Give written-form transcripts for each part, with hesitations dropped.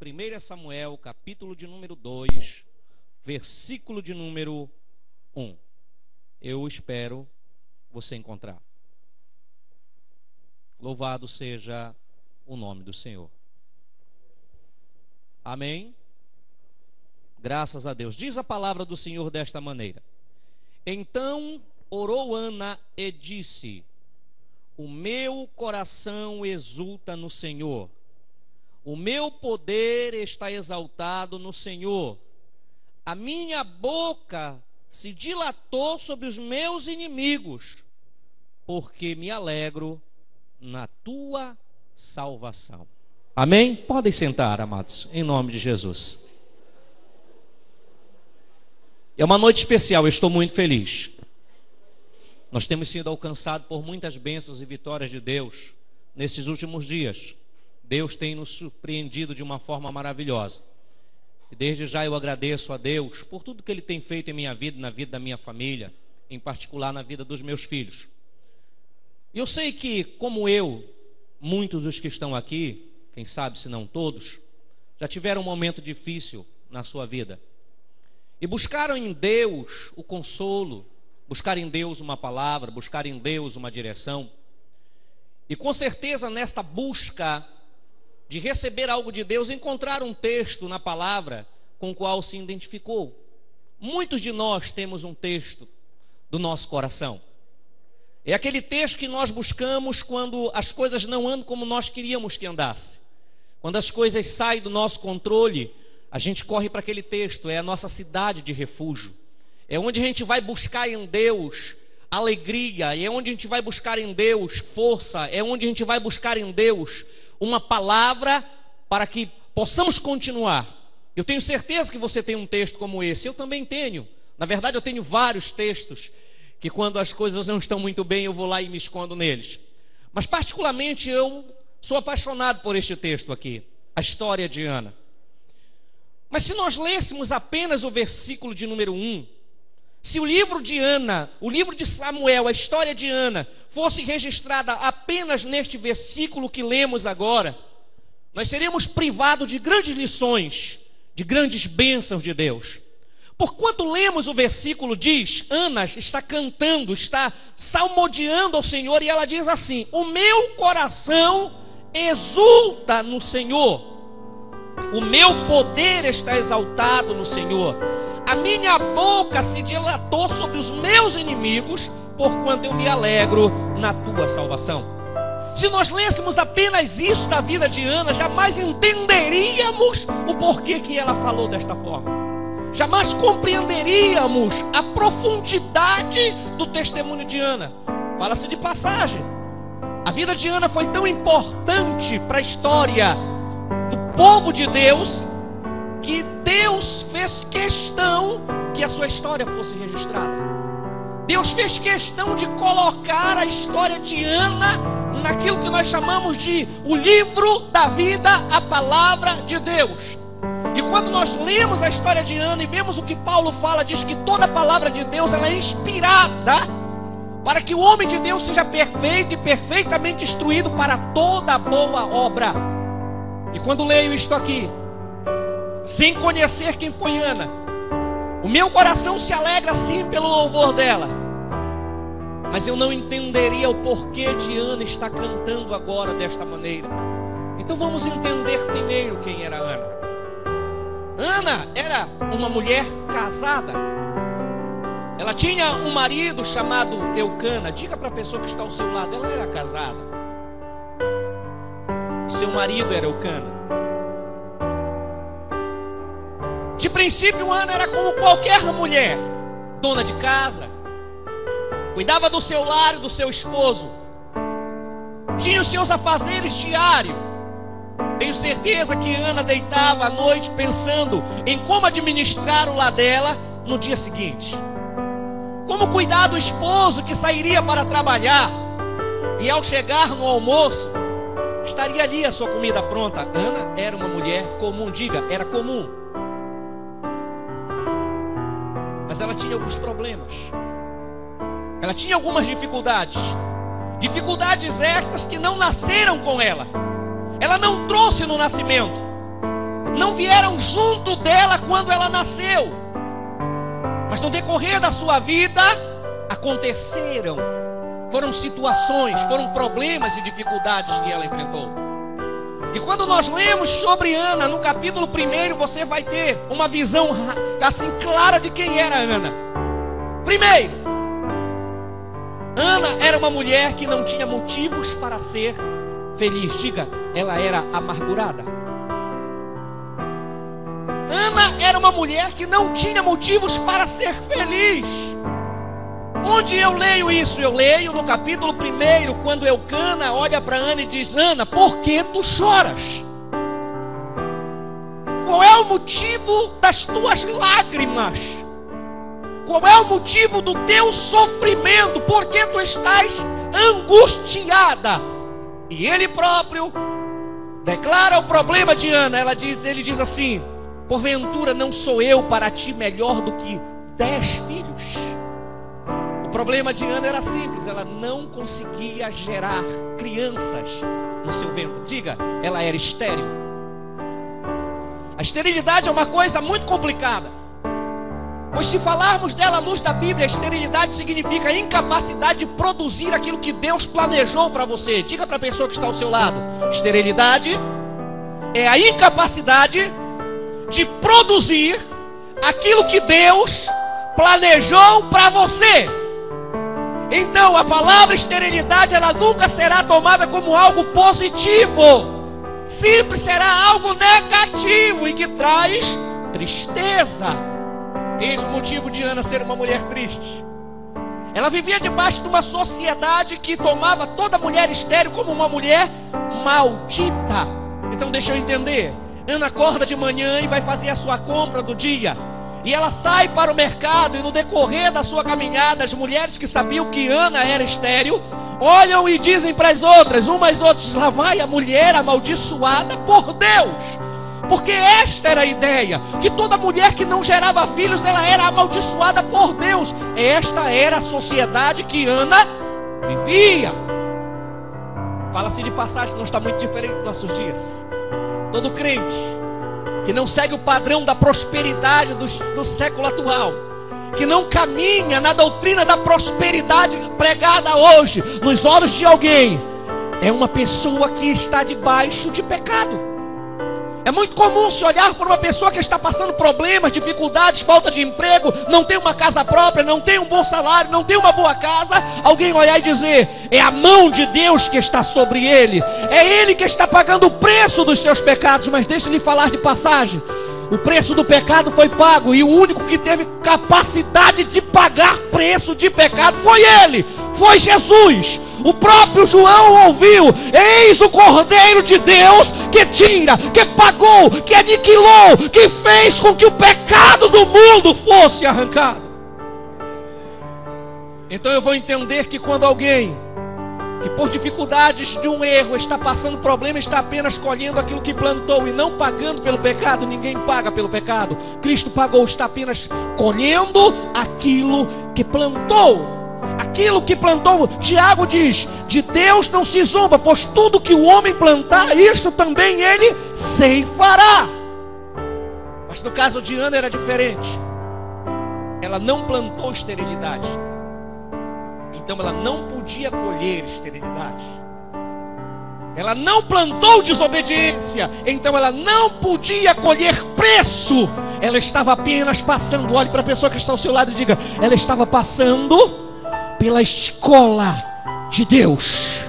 1 Samuel, capítulo de número 2, versículo de número 1. Eu espero você encontrar. Louvado seja o nome do Senhor. Amém? Graças a Deus. Diz a palavra do Senhor desta maneira: Então orou Ana e disse: O meu coração exulta no Senhor, o meu poder está exaltado no Senhor. A minha boca se dilatou sobre os meus inimigos, porque me alegro na tua salvação. Amém? Podem sentar, amados, em nome de Jesus. É uma noite especial, eu estou muito feliz. Nós temos sido alcançados por muitas bênçãos e vitórias de Deus nesses últimos dias. Deus tem nos surpreendido de uma forma maravilhosa. E desde já eu agradeço a Deus por tudo que Ele tem feito em minha vida, na vida da minha família, em particular na vida dos meus filhos. E eu sei que, como eu, muitos dos que estão aqui, quem sabe se não todos, já tiveram um momento difícil na sua vida. E buscaram em Deus o consolo, buscaram em Deus uma palavra, buscaram em Deus uma direção. E com certeza nesta busca de receber algo de Deus, encontraram um texto na palavra com o qual se identificou. Muitos de nós temos um texto do nosso coração. É aquele texto que nós buscamos quando as coisas não andam como nós queríamos que andasse. Quando as coisas saem do nosso controle, a gente corre para aquele texto. É a nossa cidade de refúgio. É onde a gente vai buscar em Deus alegria. É onde a gente vai buscar em Deus força. É onde a gente vai buscar em Deus uma palavra para que possamos continuar. Eu tenho certeza que você tem um texto como esse. Eu também tenho. Na verdade, eu tenho vários textos que quando as coisas não estão muito bem, eu vou lá e me escondo neles. Mas particularmente eu sou apaixonado por este texto aqui, a história de Ana. Mas se nós lêssemos apenas o versículo de número 1, se o livro de Ana, o livro de Samuel, a história de Ana, fosse registrada apenas neste versículo que lemos agora, nós seríamos privados de grandes lições, de grandes bênçãos de Deus. Porquanto lemos o versículo, diz, Ana está cantando, está salmodiando ao Senhor, e ela diz assim: O meu coração exulta no Senhor, o meu poder está exaltado no Senhor. A minha boca se dilatou sobre os meus inimigos, porquanto eu me alegro na tua salvação. Se nós lêssemos apenas isso da vida de Ana, jamais entenderíamos o porquê que ela falou desta forma. Jamais compreenderíamos a profundidade do testemunho de Ana. Fala-se de passagem. A vida de Ana foi tão importante para a história do povo de Deus, que Deus fez questão que a sua história fosse registrada. Deus fez questão de colocar a história de Ana naquilo que nós chamamos de o livro da vida, a palavra de Deus. E quando nós lemos a história de Ana e vemos o que Paulo fala, diz que toda a palavra de Deus ela é inspirada para que o homem de Deus seja perfeito e perfeitamente instruído para toda boa obra. E quando leio isto aqui, sem conhecer quem foi Ana, o meu coração se alegra sim pelo louvor dela, mas eu não entenderia o porquê de Ana estar cantando agora desta maneira. Então vamos entender primeiro quem era Ana. Ana era uma mulher casada. Ela tinha um marido chamado Eucana. Diga para a pessoa que está ao seu lado, ela era casada. E seu marido era Eucana. De princípio, Ana era como qualquer mulher, dona de casa, cuidava do seu lar e do seu esposo, tinha os seus afazeres diários. Tenho certeza que Ana deitava à noite pensando em como administrar o lar dela no dia seguinte, como cuidar do esposo que sairia para trabalhar, e ao chegar no almoço, estaria ali a sua comida pronta. Ana era uma mulher comum, diga, era comum. Mas ela tinha alguns problemas. Ela tinha algumas dificuldades. Dificuldades estas que não nasceram com ela. Ela não trouxe no nascimento. não vieram junto dela quando ela nasceu, mas no decorrer da sua vida aconteceram. Foram situações, foram problemas e dificuldades que ela enfrentou. E quando nós lemos sobre Ana, no capítulo 1, você vai ter uma visão assim clara de quem era Ana. Primeiro, Ana era uma mulher que não tinha motivos para ser feliz. Diga, ela era amargurada. Ana era uma mulher que não tinha motivos para ser feliz. Onde eu leio isso? Eu leio no capítulo 1, quando Eucana olha para Ana e diz: Ana, por que tu choras? Qual é o motivo das tuas lágrimas? Qual é o motivo do teu sofrimento? Por que tu estás angustiada? E ele próprio declara o problema de Ana. Ele diz assim: porventura não sou eu para ti melhor do que 10 filhos? O problema de Ana era simples, ela não conseguia gerar crianças no seu ventre. Diga, ela era estéril. A esterilidade é uma coisa muito complicada, pois se falarmos dela à luz da Bíblia, a esterilidade significa a incapacidade de produzir aquilo que Deus planejou para você. Diga para a pessoa que está ao seu lado: esterilidade é a incapacidade de produzir aquilo que Deus planejou para você. Então a palavra esterilidade, ela nunca será tomada como algo positivo, sempre será algo negativo e que traz tristeza. Eis o motivo de Ana ser uma mulher triste. Ela vivia debaixo de uma sociedade que tomava toda mulher estéril como uma mulher maldita. Então deixa eu entender. Ana acorda de manhã e vai fazer a sua compra do dia. E ela sai para o mercado, e no decorrer da sua caminhada, as mulheres que sabiam que Ana era estéril olham e dizem para as outras, umas outras: lá vai a mulher amaldiçoada por Deus. Porque esta era a ideia, que toda mulher que não gerava filhos, ela era amaldiçoada por Deus. Esta era a sociedade que Ana vivia. Fala-se de passagem, não está muito diferente dos nossos dias. Todo crente que não segue o padrão da prosperidade do século atual, que não caminha na doutrina da prosperidade pregada hoje nos olhos de alguém, é uma pessoa que está debaixo de pecado. É muito comum se olhar para uma pessoa que está passando problemas, dificuldades, falta de emprego, não tem uma casa própria, não tem um bom salário, não tem uma boa casa, alguém olhar e dizer: é a mão de Deus que está sobre ele, é ele que está pagando o preço dos seus pecados. Mas deixa eu lhe falar de passagem: o preço do pecado foi pago, e o único que teve capacidade de pagar preço de pecado foi ele, foi Jesus. O próprio João ouviu: eis o Cordeiro de Deus que tira, que pagou, que aniquilou, que fez com que o pecado do mundo fosse arrancado. Então eu vou entender que quando alguém que por dificuldades de um erro está passando problema, está apenas colhendo aquilo que plantou e não pagando pelo pecado. Ninguém paga pelo pecado, Cristo pagou, está apenas colhendo aquilo que plantou. Aquilo que plantou, Tiago diz: de Deus não se zomba, pois tudo que o homem plantar, isto também ele ceifará. Mas no caso de Ana era diferente. Ela não plantou esterilidade, então ela não podia colher esterilidade. Ela não plantou desobediência, então ela não podia colher preço. Ela estava apenas passando. Olhe para a pessoa que está ao seu lado e diga: ela estava passando pela escola de Deus.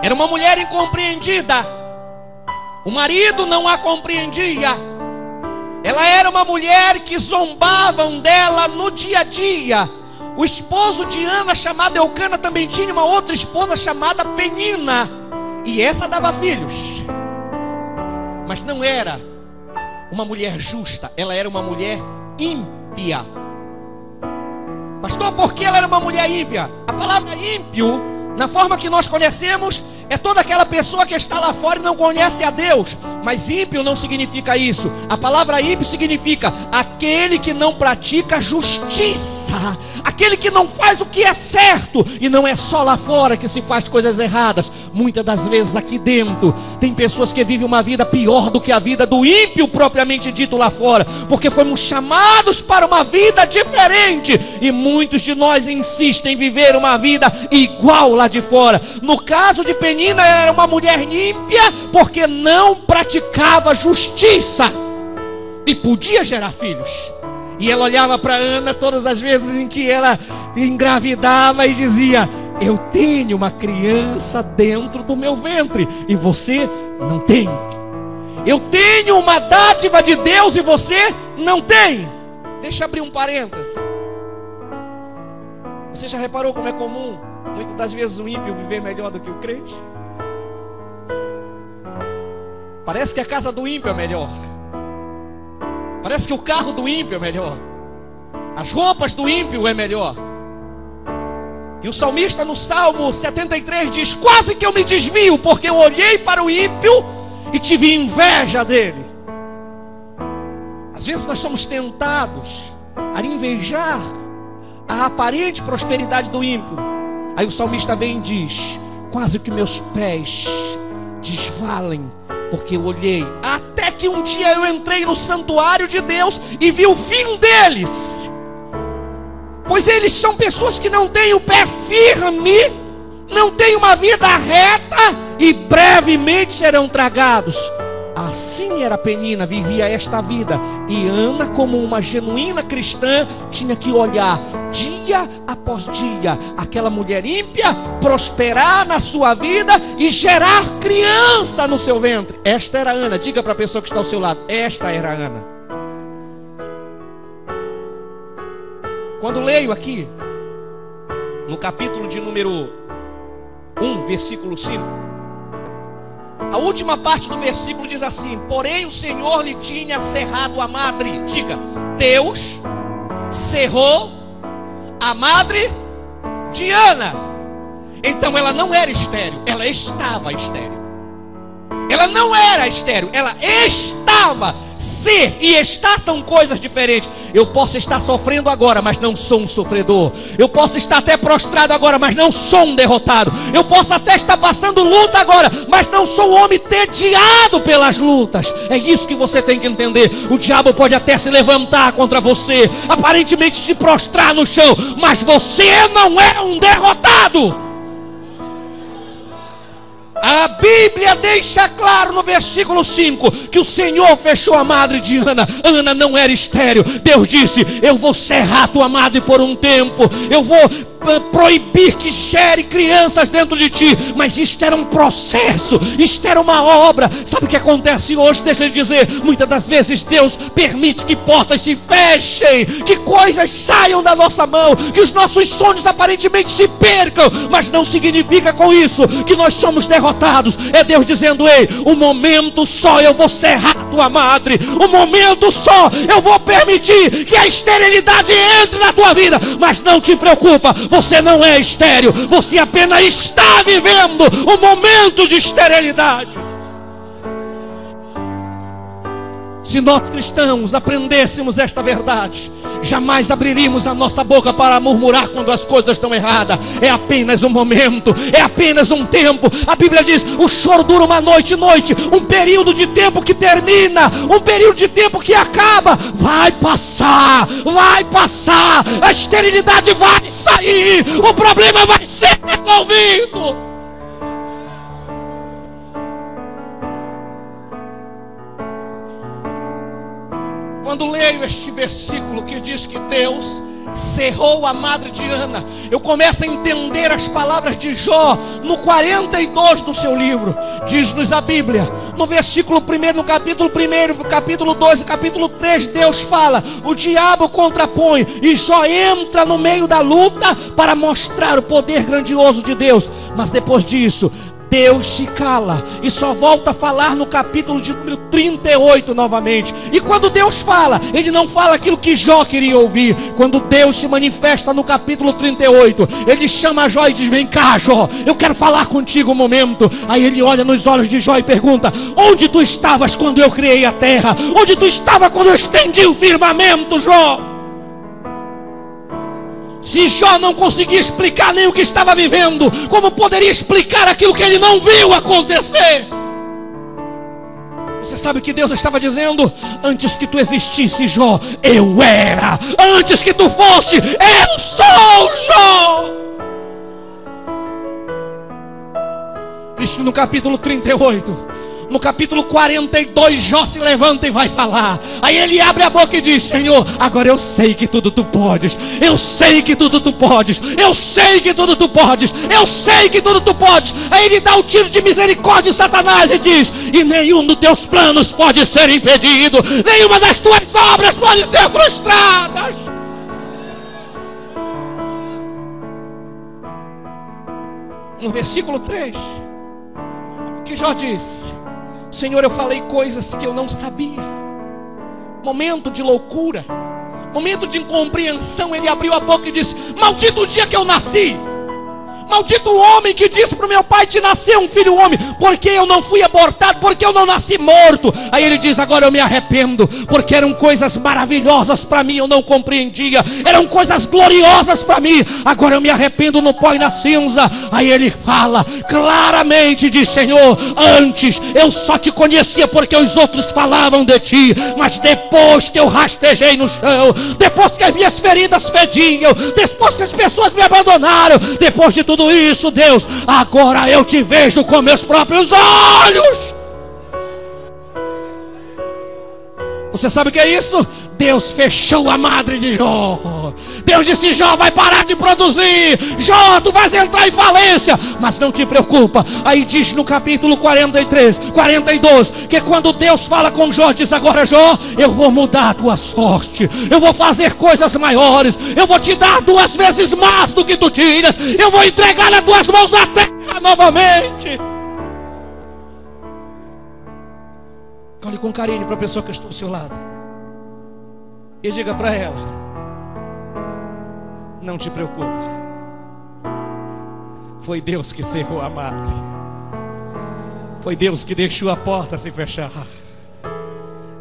Era uma mulher incompreendida. O marido não a compreendia. Ela era uma mulher que zombavam dela no dia a dia. O esposo de Ana, chamado Eucana, também tinha uma outra esposa chamada Penina, e essa dava filhos. Mas não era uma mulher justa, ela era uma mulher ímpia. Pastor, por que ela era uma mulher ímpia? A palavra ímpio, na forma que nós conhecemos, é toda aquela pessoa que está lá fora e não conhece a Deus. Mas ímpio não significa isso. A palavra ímpio significa aquele que não pratica justiça, aquele que não faz o que é certo. E não é só lá fora que se faz coisas erradas. Muitas das vezes aqui dentro tem pessoas que vivem uma vida pior do que a vida do ímpio propriamente dito lá fora, porque fomos chamados para uma vida diferente, e muitos de nós insistem em viver uma vida igual lá de fora. No caso de Penina, ela era uma mulher ímpia porque não praticava justiça e podia gerar filhos. E ela olhava para Ana todas as vezes em que ela engravidava e dizia: eu tenho uma criança dentro do meu ventre e você não tem. Eu tenho uma dádiva de Deus e você não tem. Deixa eu abrir um parênteses. Você já reparou como é comum muitas das vezes o ímpio viver melhor do que o crente? Parece que a casa do ímpio é melhor. Parece que o carro do ímpio é melhor. As roupas do ímpio é melhor. E o salmista no Salmo 73 diz: quase que eu me desvio, porque eu olhei para o ímpio e tive inveja dele. Às vezes nós somos tentados a invejar a aparente prosperidade do ímpio. Aí o salmista vem e diz: quase que meus pés desvalem, porque eu olhei. Até que um dia eu entrei no santuário de Deus e vi o fim deles. Pois eles são pessoas que não têm o pé firme, não têm uma vida reta e brevemente serão tragados. Assim era Penina, vivia esta vida. E Ana, como uma genuína cristã, tinha que olhar dia após dia aquela mulher ímpia prosperar na sua vida e gerar criança no seu ventre. Esta era Ana. Diga para a pessoa que está ao seu lado: esta era Ana. Quando leio aqui no capítulo de número 1, versículo 5, a última parte do versículo diz assim: porém o Senhor lhe tinha cerrado a madre. Diga: Deus cerrou a madre de Ana. Então ela não era estéril, ela estava estéril. Ela não era estéril, ela estava. Ser e estar são coisas diferentes. Eu posso estar sofrendo agora, mas não sou um sofredor. Eu posso estar até prostrado agora, mas não sou um derrotado. Eu posso até estar passando luta agora, mas não sou um homem tediado pelas lutas. É isso que você tem que entender. O diabo pode até se levantar contra você, aparentemente te prostrar no chão, mas você não é um derrotado. A Bíblia deixa claro no versículo 5 que o Senhor fechou a madre de Ana. Ana não era estéril. Deus disse: eu vou cerrar tua madre por um tempo, eu vou proibir que gere crianças dentro de ti. Mas isto era um processo, isto era uma obra. Sabe o que acontece hoje? Deixa eu dizer, muitas das vezes Deus permite que portas se fechem, que coisas saiam da nossa mão, que os nossos sonhos aparentemente se percam, mas não significa com isso que nós somos derrotados. É Deus dizendo: ei, um momento só eu vou cerrar tua madre, um momento só eu vou permitir que a esterilidade entre na tua vida. Mas não te preocupa, você não é estéril, você apenas está vivendo um momento de esterilidade. Se nós cristãos aprendêssemos esta verdade, jamais abriríamos a nossa boca para murmurar quando as coisas estão erradas. É apenas um momento, é apenas um tempo. A Bíblia diz: o choro dura uma noite, um período de tempo que termina, um período de tempo que acaba. Vai passar, a esterilidade vai sair, o problema vai ser resolvido. Quando leio este versículo que diz que Deus cerrou a madre de Ana, eu começo a entender as palavras de Jó no 42 do seu livro. Diz-nos a Bíblia, no versículo 1, no capítulo 1, capítulo 2 e capítulo 3, Deus fala, o diabo contrapõe, e Jó entra no meio da luta para mostrar o poder grandioso de Deus. Mas depois disso, Deus se cala e só volta a falar no capítulo de número 38 novamente. E quando Deus fala, Ele não fala aquilo que Jó queria ouvir. Quando Deus se manifesta no capítulo 38, Ele chama Jó e diz: vem cá, Jó, eu quero falar contigo um momento. Aí Ele olha nos olhos de Jó e pergunta: onde tu estavas quando eu criei a terra? Onde tu estava quando eu estendi o firmamento, Jó? Se Jó não conseguia explicar nem o que estava vivendo, como poderia explicar aquilo que ele não viu acontecer? Você sabe o que Deus estava dizendo? Antes que tu existisse, Jó, eu era. Antes que tu fosse, eu sou, Jó. Isso no capítulo 38. No capítulo 42, Jó se levanta e vai falar. Aí ele abre a boca e diz: Senhor, agora eu sei que tudo tu podes. Eu sei que tudo tu podes. Eu sei que tudo tu podes. Eu sei que tudo tu podes. Aí ele dá o tiro de misericórdia em Satanás e diz: e nenhum dos teus planos pode ser impedido. Nenhuma das tuas obras pode ser frustradas. No versículo 3, o que Jó diz? Senhor, eu falei coisas que eu não sabia. Momento de loucura, momento de incompreensão. Ele abriu a boca e disse: maldito o dia que eu nasci. Maldito o homem que disse para o meu pai: te nasceu um filho homem. Porque eu não fui abortado, porque eu não nasci morto. Aí ele diz: agora eu me arrependo, porque eram coisas maravilhosas para mim, eu não compreendia. Eram coisas gloriosas para mim, agora eu me arrependo no pó e na cinza. Aí ele fala claramente, diz: Senhor, antes eu só te conhecia porque os outros falavam de ti, mas depois que eu rastejei no chão, depois que as minhas feridas fediam, depois que as pessoas me abandonaram, depois de tudo isso, Deus, agora eu te vejo com meus próprios olhos. Você sabe o que é isso? Deus fechou a madre de Jó. Deus disse: Jó vai parar de produzir. Jó, tu vais entrar em falência. Mas não te preocupa. Aí diz no capítulo 42, que quando Deus fala com Jó, diz: agora Jó, eu vou mudar a tua sorte. Eu vou fazer coisas maiores. Eu vou te dar 2 vezes mais do que tu tinhas. Eu vou entregar nas tuas mãos a terra novamente. Olhe com carinho para a pessoa que está ao seu lado e diga para ela: não te preocupe, foi Deus que cerrou a madre. Foi Deus que deixou a porta se fechar.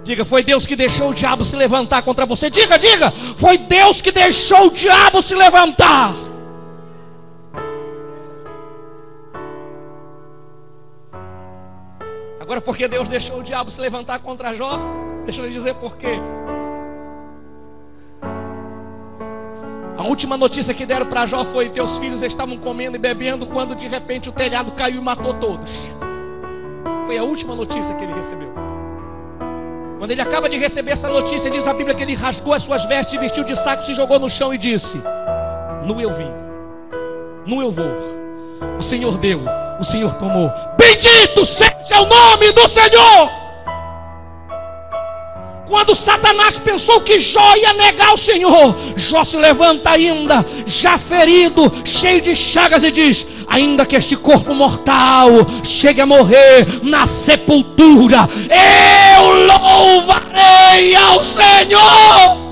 Diga: foi Deus que deixou o diabo se levantar contra você. Diga, diga: foi Deus que deixou o diabo se levantar. Agora, por que Deus deixou o diabo se levantar contra Jó? Deixa eu lhe dizer por quê. A última notícia que deram para Jó foi: teus filhos estavam comendo e bebendo, quando de repente o telhado caiu e matou todos. Foi a última notícia que ele recebeu. Quando ele acaba de receber essa notícia, diz a Bíblia que ele rasgou as suas vestes, se vestiu de saco, se jogou no chão e disse: nu eu vim, nu eu vou. O Senhor deu, o Senhor tomou. Bendito seja o nome do Senhor. Quando Satanás pensou que Jó ia negar o Senhor, Jó se levanta ainda, já ferido, cheio de chagas, e diz: ainda que este corpo mortal chegue a morrer na sepultura, eu louvarei ao Senhor.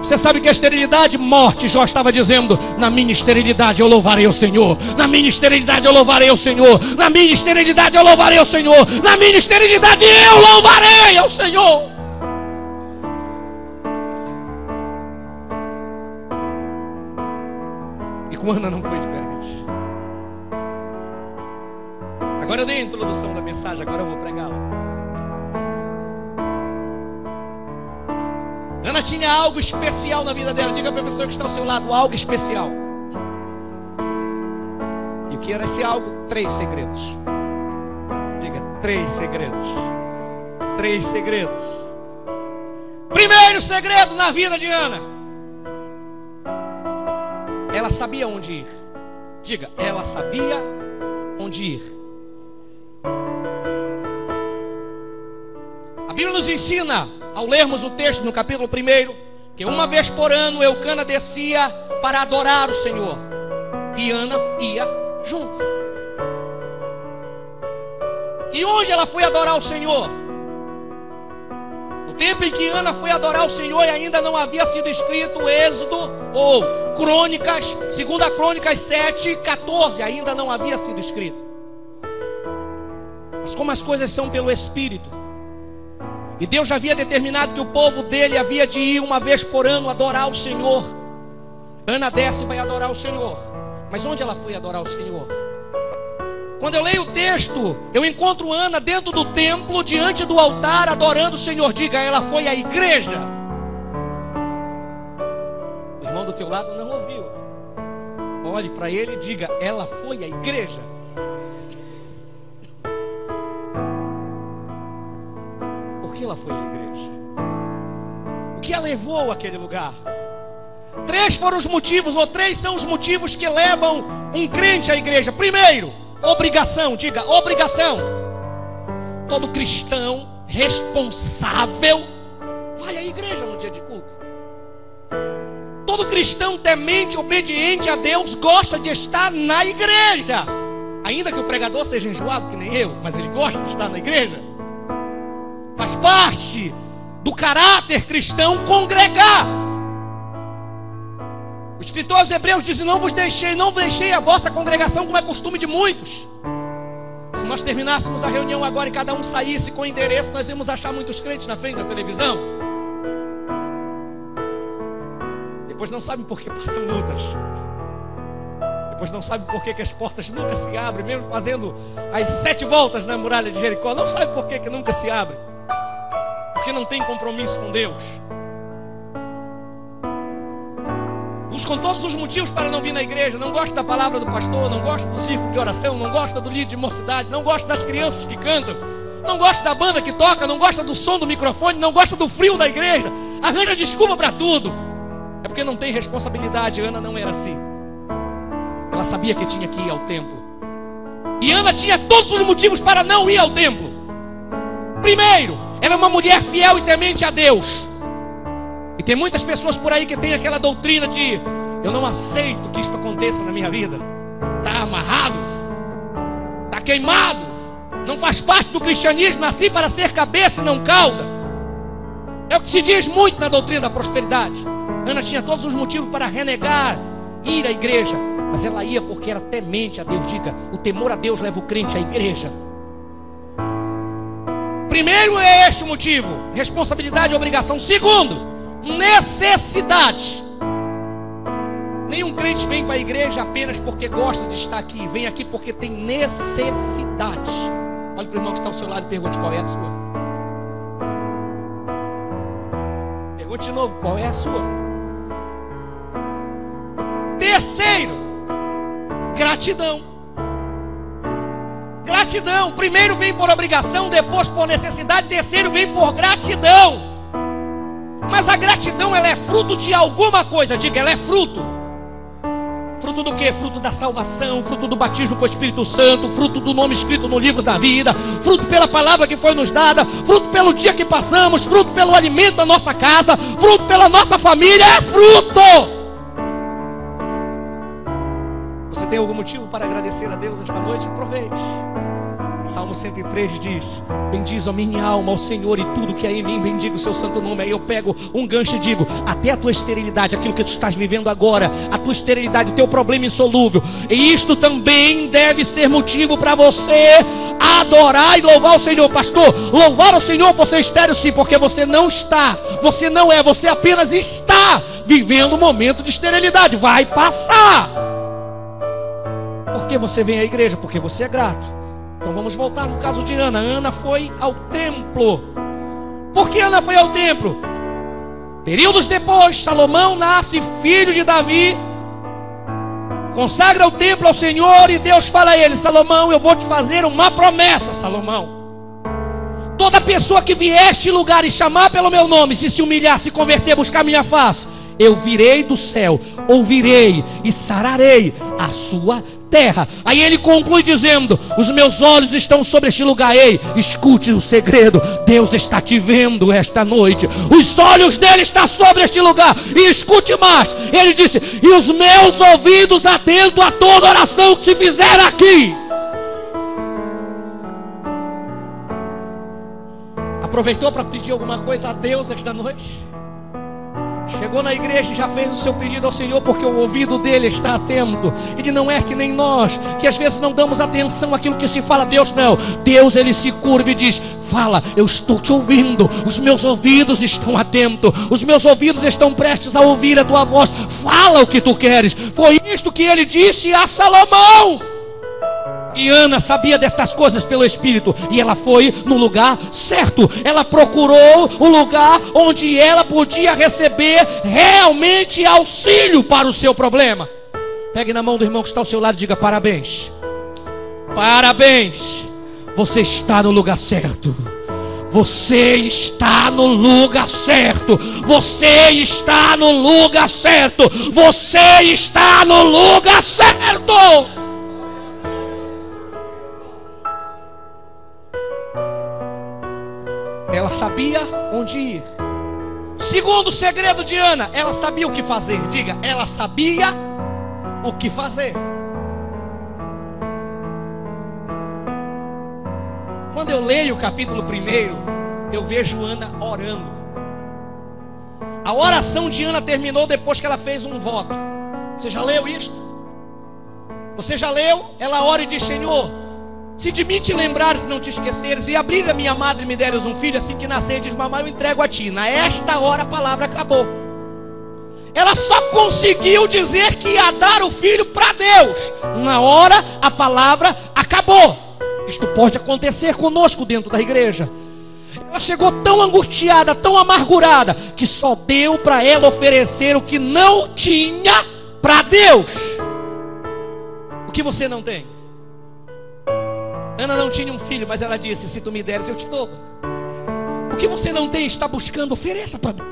Você sabe que a esterilidade, morte, Jó estava dizendo: na minha esterilidade eu louvarei o Senhor. Na minha esterilidade eu louvarei o Senhor. Na minha esterilidade eu louvarei o Senhor. Na minha esterilidade eu louvarei ao Senhor. E com Ana não foi diferente. Agora eu dei a introdução da mensagem, agora eu vou pregá-la. Ana tinha algo especial na vida dela. Diga para a pessoa que está ao seu lado: algo especial. E o que era esse algo? 3 segredos. Diga: 3 segredos. 3 segredos. Primeiro segredo na vida de Ana: ela sabia onde ir. Diga: ela sabia onde ir. A Bíblia nos ensina, ao lermos o texto no capítulo 1, que uma vez por ano Eucana descia para adorar o Senhor. E Ana ia junto. E onde ela foi adorar o Senhor? No tempo em que Ana foi adorar o Senhor, e ainda não havia sido escrito Êxodo ou Crônicas, 2 Crônicas 7:14, ainda não havia sido escrito. Mas como as coisas são pelo Espírito, e Deus já havia determinado que o povo dele havia de ir uma vez por ano adorar o Senhor, Ana desce e vai adorar o Senhor. Mas onde ela foi adorar o Senhor? Quando eu leio o texto, eu encontro Ana dentro do templo, diante do altar, adorando o Senhor. Diga, ela foi à igreja. O irmão do teu lado não ouviu. Olhe para ele e diga, ela foi à igreja. Por que ela foi à igreja? O que a levou àquele lugar? 3 foram os motivos, ou 3 são os motivos que levam um crente à igreja. Primeiro, obrigação. Diga, obrigação. Todo cristão responsável vai à igreja no dia de culto. Todo cristão temente, obediente a Deus, gosta de estar na igreja. Ainda que o pregador seja enjoado, que nem eu, mas ele gosta de estar na igreja. Faz parte do caráter cristão congregar. O escritor aos Hebreus diz, não deixei a vossa congregação, como é costume de muitos. Se nós terminássemos a reunião agora e cada um saísse com o endereço, nós íamos achar muitos crentes na frente da televisão. Depois não sabem por que passam lutas. Depois não sabem por que as portas nunca se abrem, mesmo fazendo as 7 voltas na muralha de Jericó. Não sabem por que nunca se abrem. Porque não tem compromisso com Deus. Buscam todos os motivos para não vir na igreja. Não gosta da palavra do pastor, não gosta do círculo de oração, não gosta do líder de mocidade, não gosta das crianças que cantam, não gosta da banda que toca, não gosta do som do microfone, não gosta do frio da igreja. Arranja desculpa para tudo. É porque não tem responsabilidade. Ana não era assim. Ela sabia que tinha que ir ao templo. E Ana tinha todos os motivos para não ir ao templo. Primeiro, ela é uma mulher fiel e temente a Deus. E tem muitas pessoas por aí que tem aquela doutrina de, eu não aceito que isso aconteça na minha vida. Está amarrado, está queimado, não faz parte do cristianismo, nasci para ser cabeça e não cauda. É o que se diz muito na doutrina da prosperidade. Ana tinha todos os motivos para renegar, ir à igreja, mas ela ia porque era temente a Deus. Diga, o temor a Deus leva o crente à igreja. Primeiro é este o motivo, responsabilidade e obrigação. Segundo, necessidade. Nenhum crente vem para a igreja apenas porque gosta de estar aqui. Vem aqui porque tem necessidade. Olha para o irmão que está ao seu lado e pergunte qual é a sua. Pergunte de novo, qual é a sua? Terceiro, gratidão. Gratidão. Primeiro vem por obrigação, depois por necessidade, terceiro vem por gratidão. Mas a gratidão, ela é fruto de alguma coisa. Diga, ela é fruto. Fruto do que? Fruto da salvação, fruto do batismo com o Espírito Santo, fruto do nome escrito no livro da vida, fruto pela palavra que foi nos dada, fruto pelo dia que passamos, fruto pelo alimento da nossa casa, fruto pela nossa família. É fruto. Você tem algum motivo para agradecer a Deus esta noite? Aproveite. Salmo 103 diz, bendiz a minha alma ao Senhor e tudo que é em mim, bendiga o seu santo nome. Aí eu pego um gancho e digo, até a tua esterilidade, aquilo que tu estás vivendo agora, a tua esterilidade, o teu problema insolúvel, e isto também deve ser motivo para você adorar e louvar o Senhor. Pastor, louvar o Senhor por ser estéril, sim, porque você não está, você não é, você apenas está vivendo um momento de esterilidade. Vai passar. Por que você vem à igreja? Porque você é grato. Então vamos voltar no caso de Ana. Ana foi ao templo. Por que Ana foi ao templo? Períodos depois, Salomão nasce, filho de Davi, consagra o templo ao Senhor, e Deus fala a ele, Salomão, eu vou te fazer uma promessa, Salomão. Toda pessoa que vier a este lugar e chamar pelo meu nome, se humilhar, se converter, buscar minha face, eu virei do céu, ouvirei e sararei a sua terra. Aí ele conclui dizendo: os meus olhos estão sobre este lugar. Ei, escute o segredo. Deus está te vendo esta noite. Os olhos dele estão sobre este lugar. E escute mais. Ele disse: e os meus ouvidos atentos a toda oração que se fizer aqui. Aproveitou para pedir alguma coisa a Deus esta noite? Chegou na igreja e já fez o seu pedido ao Senhor, porque o ouvido dele está atento. Ele não é que nem nós, que às vezes não damos atenção àquilo que se fala. Deus não. Deus, ele se curva e diz: fala, eu estou te ouvindo. Os meus ouvidos estão atentos. Os meus ouvidos estão prestes a ouvir a tua voz. Fala o que tu queres. Foi isto que ele disse a Salomão. E Ana sabia dessas coisas pelo Espírito, e ela foi no lugar certo. Ela procurou o lugar onde ela podia receber realmente auxílio para o seu problema. Pegue na mão do irmão que está ao seu lado e diga: parabéns. Parabéns. Você está no lugar certo. Você está no lugar certo. Você está no lugar certo. Você está no lugar certo. Ela sabia onde ir. Segundo segredo de Ana, ela sabia o que fazer. Diga: ela sabia o que fazer. Quando eu leio o capítulo 1, eu vejo Ana orando. A oração de Ana terminou depois que ela fez um voto. Você já leu isto? Você já leu? Ela ora e diz: Senhor, se de mim te lembrares e não te esqueceres, e abrir a minha madre e me deres um filho, assim que nascer e desmamar, eu entrego a ti. Na esta hora a palavra acabou. Ela só conseguiu dizer que ia dar o filho para Deus. Na hora a palavra acabou. Isto pode acontecer conosco dentro da igreja. Ela chegou tão angustiada, tão amargurada, que só deu para ela oferecer o que não tinha para Deus. O que você não tem? Ana não tinha um filho, mas ela disse: se tu me deres, eu te dou. O que você não tem, está buscando, ofereça para Deus.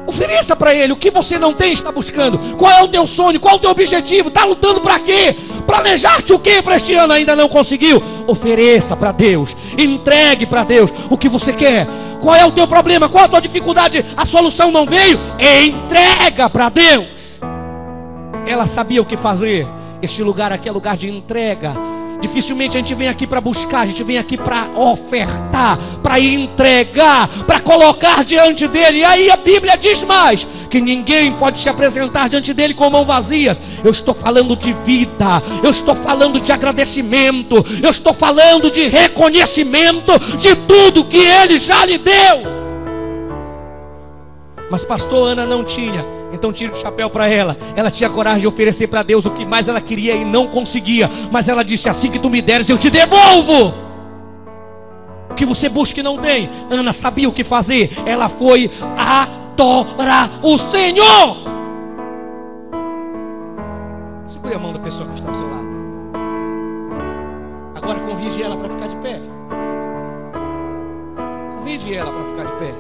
Ofereça para Ele. O que você não tem, está buscando. Qual é o teu sonho? Qual é o teu objetivo? Está lutando para quê? Planejaste o que para este ano? Ainda não conseguiu? Ofereça para Deus. Entregue para Deus o que você quer. Qual é o teu problema? Qual é a tua dificuldade? A solução não veio? Entrega para Deus. Ela sabia o que fazer. Este lugar aqui é lugar de entrega. Dificilmente a gente vem aqui para buscar, a gente vem aqui para ofertar, para entregar, para colocar diante dele. E aí a Bíblia diz mais: que ninguém pode se apresentar diante dele com mãos vazias. Eu estou falando de vida, eu estou falando de agradecimento, eu estou falando de reconhecimento de tudo que ele já lhe deu. Mas pastor, Ana não tinha. Então tire o chapéu para ela. Ela tinha coragem de oferecer para Deus o que mais ela queria e não conseguia. Mas ela disse: assim que tu me deres, eu te devolvo. O que você busca e não tem. Ana sabia o que fazer. Ela foi adorar o Senhor. Segure a mão da pessoa que está ao seu lado. Agora convide ela para ficar de pé. Convide ela para ficar de pé.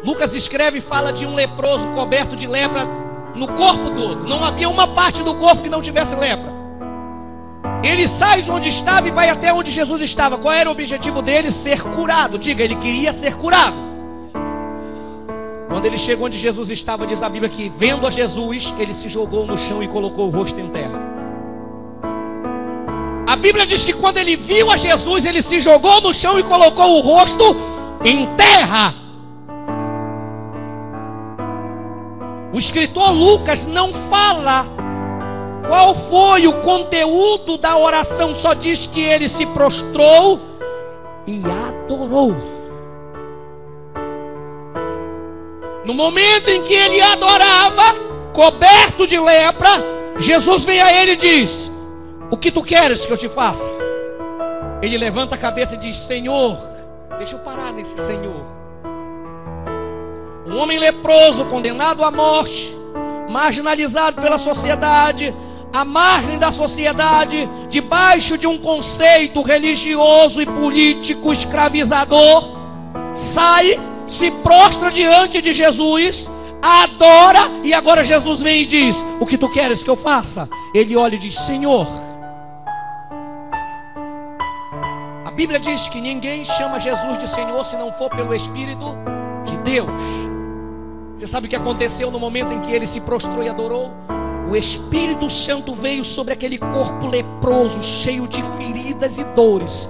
Lucas escreve e fala de um leproso coberto de lepra no corpo todo. Não havia uma parte do corpo que não tivesse lepra. Ele sai de onde estava e vai até onde Jesus estava. Qual era o objetivo dele? Ser curado. Diga: ele queria ser curado. Quando ele chegou onde Jesus estava, diz a Bíblia que, vendo a Jesus, ele se jogou no chão e colocou o rosto em terra. A Bíblia diz que quando ele viu a Jesus, ele se jogou no chão e colocou o rosto em terra. O escritor Lucas não fala qual foi o conteúdo da oração, só diz que ele se prostrou e adorou. No momento em que ele adorava, coberto de lepra, Jesus vem a ele e diz: o que tu queres que eu te faça? Ele levanta a cabeça e diz: Senhor, deixa eu parar nesse Senhor. Um homem leproso, condenado à morte, marginalizado pela sociedade, à margem da sociedade, debaixo de um conceito religioso e político escravizador, sai se prostra diante de Jesus, adora, e agora Jesus vem e diz: o que tu queres que eu faça? Ele olha e diz: Senhor. A Bíblia diz que ninguém chama Jesus de Senhor se não for pelo Espírito de Deus. Você sabe o que aconteceu no momento em que ele se prostrou e adorou? O Espírito Santo veio sobre aquele corpo leproso, cheio de feridas e dores,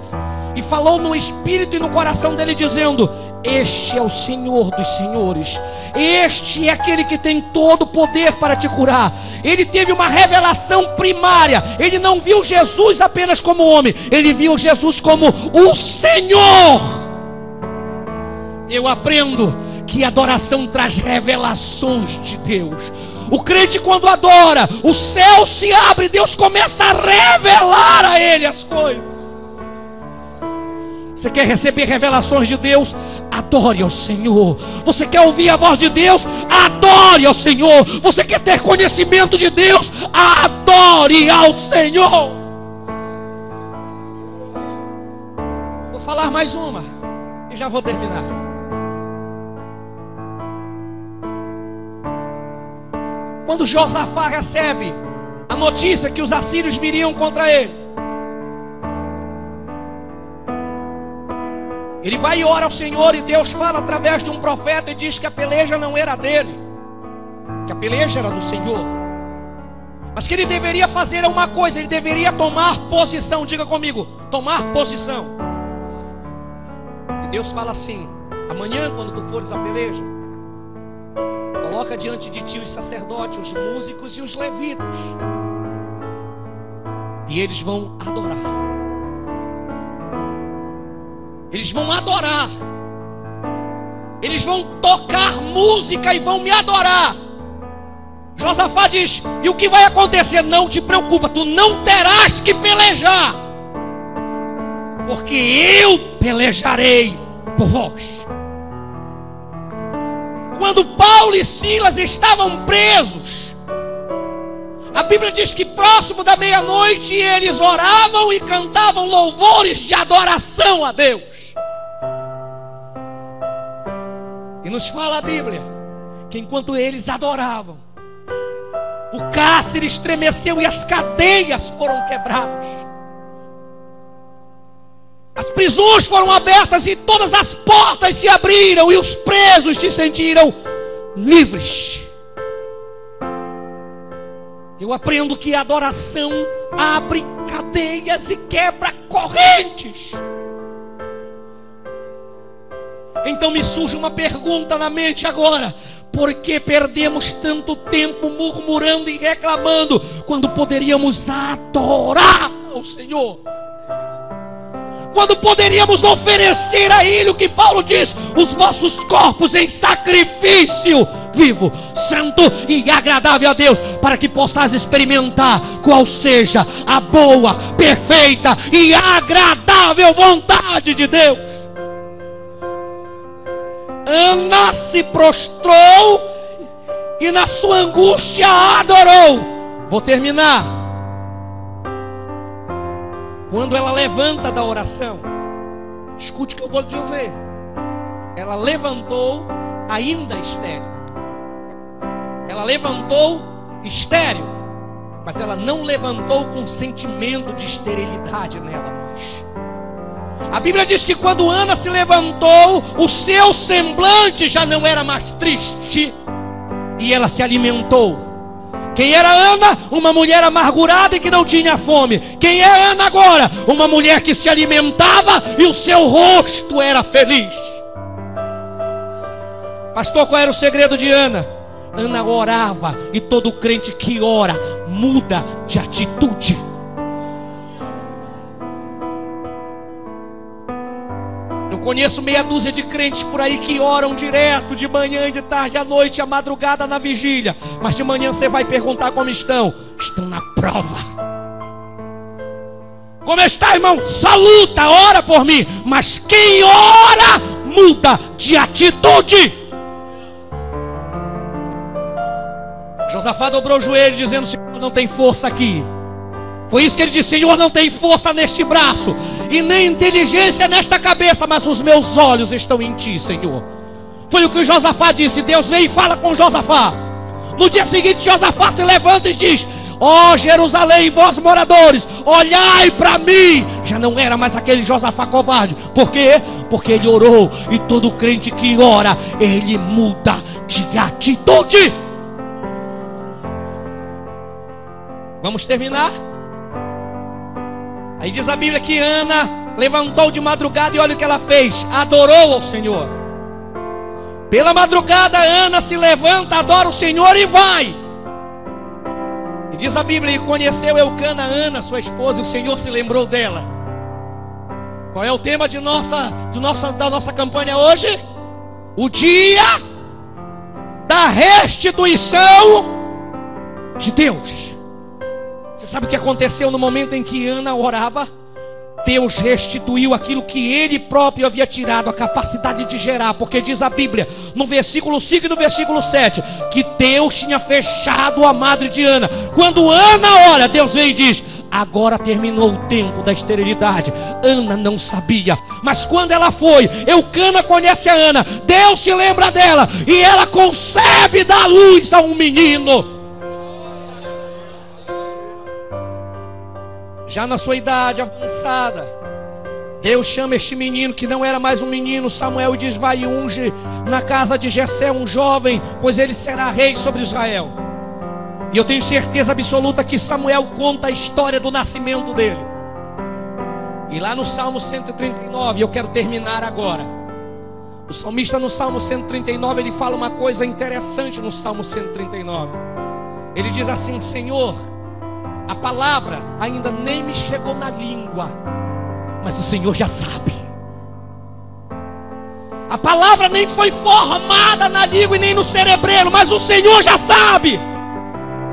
e falou no espírito e no coração dele, dizendo: este é o Senhor dos senhores, este é aquele que tem todo o poder para te curar. Ele teve uma revelação primária. Ele não viu Jesus apenas como homem, ele viu Jesus como o Senhor. Eu aprendo que a adoração traz revelações de Deus. O crente, quando adora, o céu se abre, Deus começa a revelar a ele as coisas. Você quer receber revelações de Deus? Adore ao Senhor. Você quer ouvir a voz de Deus? Adore ao Senhor. Você quer ter conhecimento de Deus? Adore ao Senhor. Vou falar mais uma e já vou terminar. Quando Josafá recebe a notícia que os assírios viriam contra ele, ele vai e ora ao Senhor, e Deus fala através de um profeta e diz que a peleja não era dele, que a peleja era do Senhor, mas que ele deveria fazer uma coisa, ele deveria tomar posição. Diga comigo: tomar posição. E Deus fala assim: amanhã, quando tu fores à peleja, coloca diante de ti os sacerdotes, os músicos e os levitas, e eles vão adorar. Eles vão adorar. Eles vão tocar música e vão me adorar. Josafá diz: e o que vai acontecer? Não te preocupa, tu não terás que pelejar, porque eu pelejarei por vós. Quando Paulo e Silas estavam presos, a Bíblia diz que próximo da meia-noite eles oravam e cantavam louvores de adoração a Deus. E nos fala a Bíblia que enquanto eles adoravam, o cárcere estremeceu e as cadeias foram quebradas. As prisões foram abertas e todas as portas se abriram, e os presos se sentiram livres. Eu aprendo que a adoração abre cadeias e quebra correntes. Então me surge uma pergunta na mente agora: por que perdemos tanto tempo murmurando e reclamando, quando poderíamos adorar ao Senhor? Quando poderíamos oferecer a Ele o que Paulo diz: os vossos corpos em sacrifício vivo, santo e agradável a Deus, para que possais experimentar qual seja a boa, perfeita e agradável vontade de Deus. Ana se prostrou e na sua angústia adorou. Vou terminar. Quando ela levanta da oração, escute o que eu vou dizer. Ela levantou ainda estéril. Ela levantou estéril, mas ela não levantou com sentimento de esterilidade nela mais. A Bíblia diz que quando Ana se levantou, o seu semblante já não era mais triste, e ela se alimentou. Quem era Ana? Uma mulher amargurada e que não tinha fome. Quem é Ana agora? Uma mulher que se alimentava e o seu rosto era feliz. Pastor, qual era o segredo de Ana? Ana orava, e todo crente que ora muda de atitude. Eu conheço meia dúzia de crentes por aí que oram direto, de manhã, de tarde, à noite, à madrugada, na vigília. Mas de manhã você vai perguntar como estão. Estão na prova. Como está, irmão? Só luta, ora por mim. Mas quem ora muda de atitude. Josafá dobrou o joelho dizendo: Senhor, não tem força aqui. Foi isso que ele disse: Senhor, não tem força neste braço e nem inteligência nesta cabeça, mas os meus olhos estão em ti, Senhor. Foi o que Josafá disse. Deus vem e fala com Josafá. No dia seguinte, Josafá se levanta e diz: ó Jerusalém, vós moradores, olhai para mim. Já não era mais aquele Josafá covarde. Por quê? Porque ele orou. E todo crente que ora, ele muda de atitude. Vamos terminar? Aí diz a Bíblia que Ana levantou de madrugada e olha o que ela fez: adorou ao Senhor. Pela madrugada Ana se levanta, adora o Senhor e vai. E diz a Bíblia que conheceu Eucana, Ana, sua esposa, e o Senhor se lembrou dela. Qual é o tema da nossa campanha hoje? O dia da restituição de Deus. Você sabe o que aconteceu no momento em que Ana orava? Deus restituiu aquilo que Ele próprio havia tirado, a capacidade de gerar. Porque diz a Bíblia, no versículo 5 e no versículo 7, que Deus tinha fechado a madre de Ana. Quando Ana ora, Deus vem e diz: agora terminou o tempo da esterilidade. Ana não sabia, mas quando ela foi, Eucana conhece a Ana, Deus se lembra dela, e ela concebe e dá luz a um menino. Já na sua idade avançada, Deus chama este menino, que não era mais um menino, Samuel, e diz: vai e unge na casa de Jessé um jovem, pois ele será rei sobre Israel. E eu tenho certeza absoluta que Samuel conta a história do nascimento dele. E lá no Salmo 139, eu quero terminar agora. O salmista no Salmo 139, ele fala uma coisa interessante no Salmo 139. Ele diz assim: Senhor, a palavra ainda nem me chegou na língua, mas o Senhor já sabe. A palavra nem foi formada na língua e nem no cerebelo, mas o Senhor já sabe.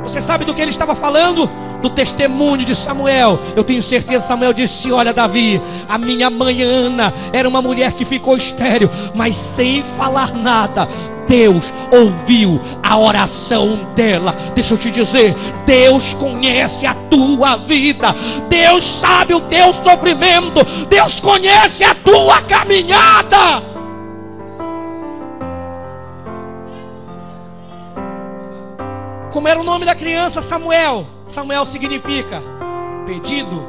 Você sabe do que ele estava falando? Do testemunho de Samuel. Eu tenho certeza, Samuel disse: olha, Davi, a minha mãe Ana era uma mulher que ficou estéril, mas sem falar nada, Deus ouviu a oração dela. Deixa eu te dizer, Deus conhece a tua vida, Deus sabe o teu sofrimento, Deus conhece a tua caminhada. Como era o nome da criança? Samuel. Samuel significa pedido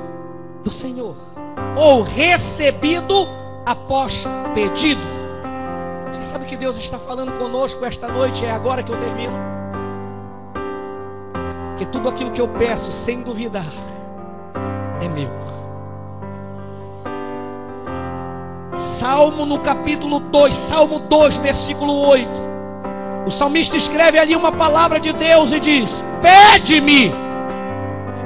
do Senhor, ou recebido após pedido. Você sabe que Deus está falando conosco esta noite? É agora que eu termino. Que tudo aquilo que eu peço, sem duvidar, é meu. Salmo no capítulo 2, Salmo 2, versículo 8. O salmista escreve ali uma palavra de Deus e diz: pede-me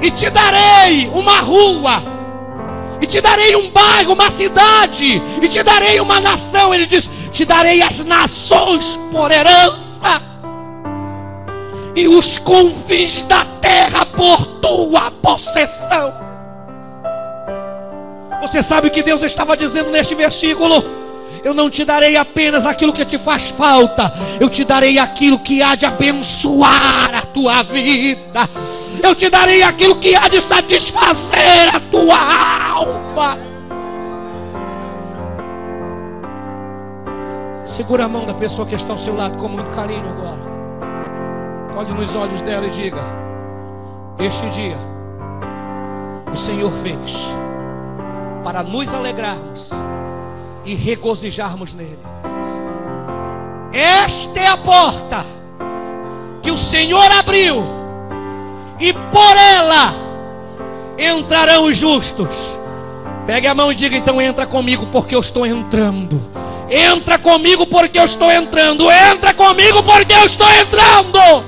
e te darei uma rua, e te darei um bairro, uma cidade, e te darei uma nação. Ele diz: te darei as nações por herança, e os confins da terra por tua possessão. Você sabe o que Deus estava dizendo neste versículo? Eu não te darei apenas aquilo que te faz falta, eu te darei aquilo que há de abençoar a tua vida. Eu te darei aquilo que há de satisfazer a tua alma. Segura a mão da pessoa que está ao seu lado com muito carinho agora. Olhe nos olhos dela e diga: este dia o Senhor fez para nos alegrarmos e regozijarmos nele. Esta é a porta que o Senhor abriu, e por ela entrarão os justos. Pegue a mão e diga: então entra comigo, porque eu estou entrando. Entra comigo, porque eu estou entrando. Entra comigo, porque eu estou entrando.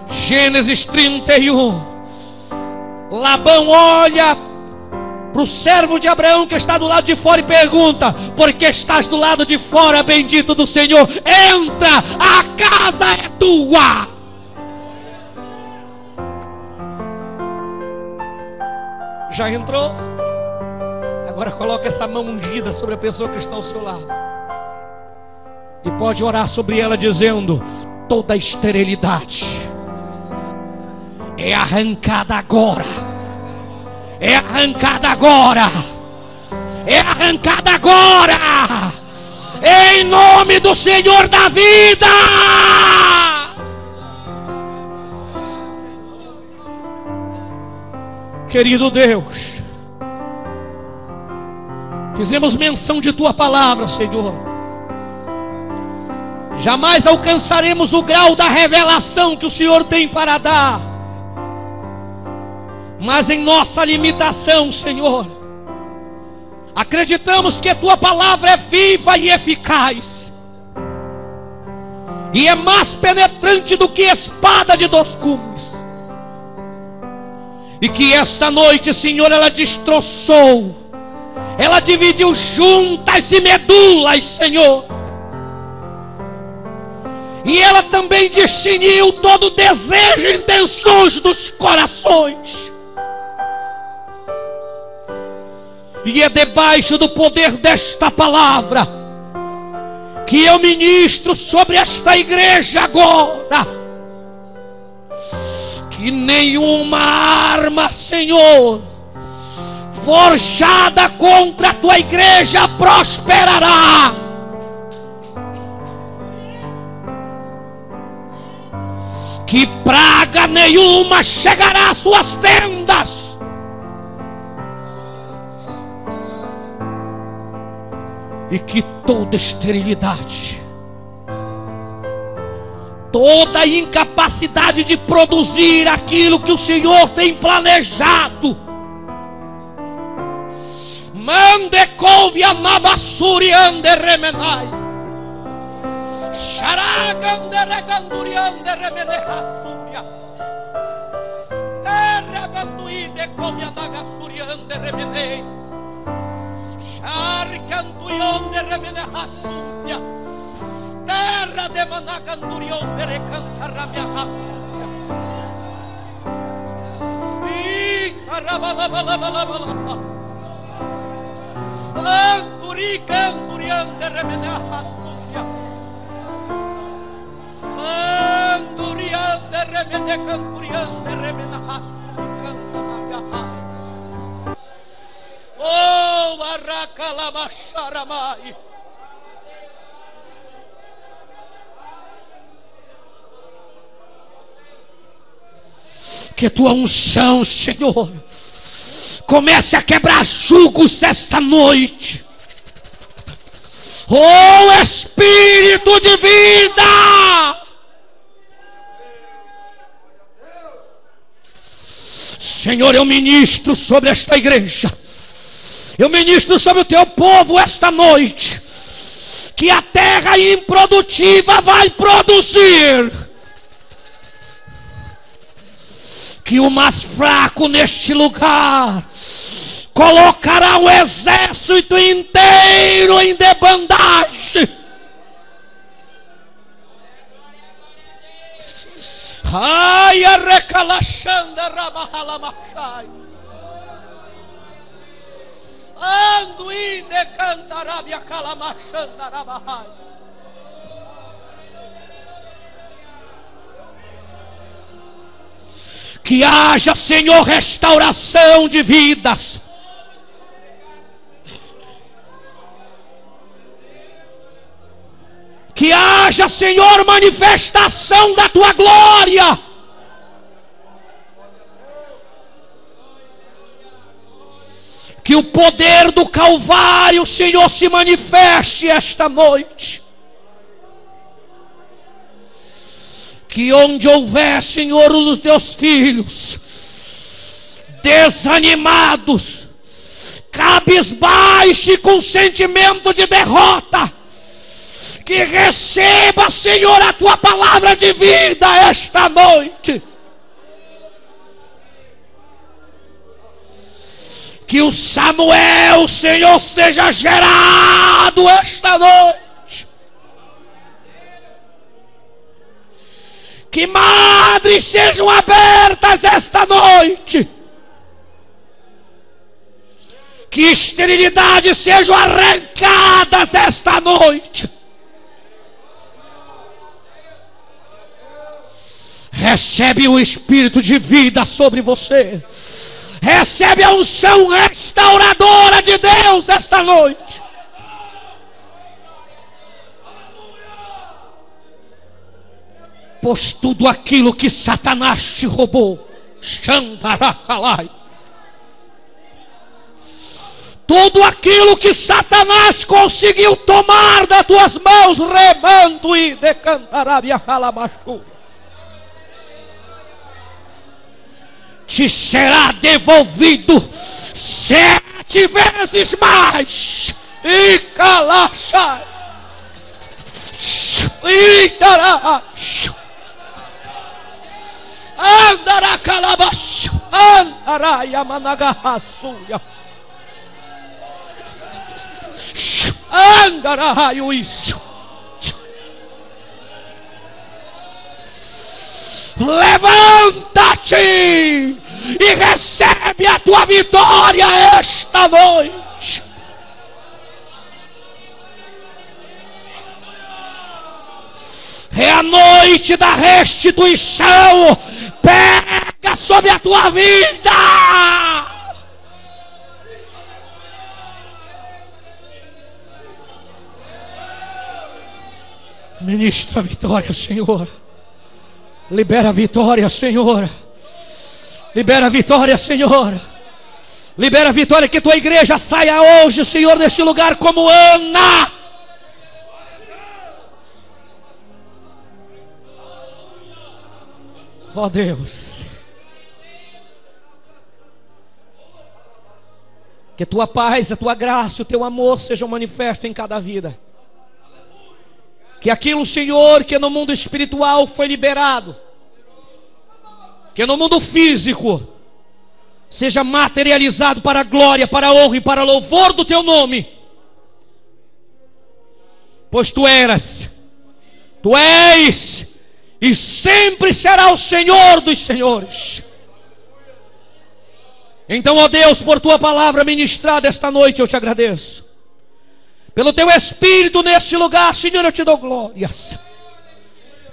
Gênesis 31. Labão olha para o servo de Abraão que está do lado de fora e pergunta: por que estás do lado de fora, bendito do Senhor? Entra, a casa é tua. Já entrou? Agora coloca essa mão ungida sobre a pessoa que está ao seu lado e pode orar sobre ela dizendo: toda esterilidade é arrancada agora. É arrancada agora. É arrancada agora, em nome do Senhor da vida. Querido Deus, fizemos menção de Tua palavra, Senhor. Jamais alcançaremos o grau da revelação que o Senhor tem para dar, mas em nossa limitação, Senhor, acreditamos que a Tua palavra é viva e eficaz, e é mais penetrante do que espada de 2 gumes, e que esta noite, Senhor, ela destroçou, ela dividiu juntas e medulas, Senhor, e ela também discerniu todo desejo e intenções dos corações. E é debaixo do poder desta palavra que eu ministro sobre esta igreja agora. Que nenhuma arma, Senhor, forjada contra a Tua igreja prosperará. Que praga nenhuma chegará às suas tendas. E que toda esterilidade, toda incapacidade de produzir aquilo que o Senhor tem planejado, mande couve a mabassuri ande remenai, xaragande reganduriande remenehassuria, errebanduide couve a nagassuriande remenei, xarcantuyonde remenehassuria, terra de manacandurion de recantarra minha raçúria. Itarabalabalabalabalaba. Anturican de remenehassuria. Anturian de remenecanturian de remenehassuria cantarabia. Oh, arracalamasharamai. Que Tua unção, Senhor, comece a quebrar julgos esta noite. Oh, Espírito de vida, Senhor, eu ministro sobre esta igreja, eu ministro sobre o Teu povo esta noite, que a terra improdutiva vai produzir, que o mais fraco neste lugar colocará o exército inteiro em debandagem. Ai, arrecalachanda rabahalamachai. Ando e decantarabia calamachanda rabahai. Que haja, Senhor, restauração de vidas. Que haja, Senhor, manifestação da Tua glória. Que o poder do Calvário, Senhor, se manifeste esta noite. Que onde houver, Senhor, os Teus filhos desanimados, cabisbaixos e com sentimento de derrota, que receba, Senhor, a Tua palavra de vida esta noite. Que o Samuel, Senhor, seja gerado esta noite. Que madres sejam abertas esta noite. Que esterilidades sejam arrancadas esta noite. Recebe o Espírito de vida sobre você. Recebe a unção restauradora de Deus esta noite. pois tudo aquilo que Satanás te roubou, Xandaracalai, tudo aquilo que Satanás conseguiu tomar das tuas mãos, remando e decantarabia calabachu, te será devolvido 7 vezes mais. E calacha, e dará, andará calabachu, andará yamanagaçuia, andará isso. Levanta-te e recebe a tua vitória esta noite. É a noite da restituição. Pega sobre a tua vida. Ministra a vitória, Senhor. Libera a vitória, Senhor. Libera a vitória, Senhor. Libera a vitória, que tua igreja saia hoje, Senhor, deste lugar como Ana. Ó Deus, que tua paz, a tua graça, o teu amor sejam manifestos em cada vida. Que aquilo, Senhor, que no mundo espiritual foi liberado, que no mundo físico seja materializado para a glória, para a honra e para o louvor do teu nome. Pois tu eras, tu és e sempre será o Senhor dos senhores. Então, ó Deus, por tua palavra ministrada esta noite, eu te agradeço. Pelo teu Espírito neste lugar, Senhor, eu te dou glórias.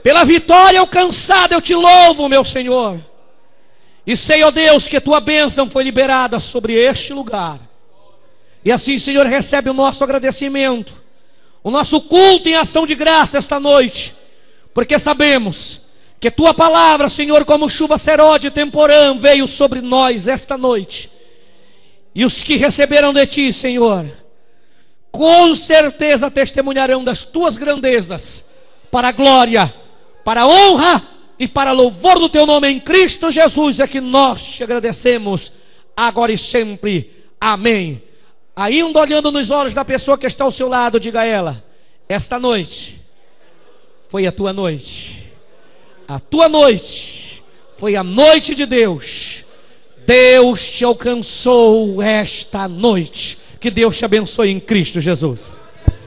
Pela vitória alcançada, eu te louvo, meu Senhor. E sei, ó Deus, que tua bênção foi liberada sobre este lugar. E assim, Senhor, recebe o nosso agradecimento, o nosso culto em ação de graça esta noite. Porque sabemos que tua palavra, Senhor, como chuva serode e temporã, veio sobre nós esta noite. E os que receberam de ti, Senhor, com certeza testemunharão das tuas grandezas, para a glória, para a honra e para louvor do teu nome em Cristo Jesus, é que nós te agradecemos, agora e sempre. Amém. Ainda olhando nos olhos da pessoa que está ao seu lado, diga a ela: esta noite foi a tua noite. A tua noite foi a noite de Deus. Deus te alcançou esta noite. Que Deus te abençoe em Cristo Jesus.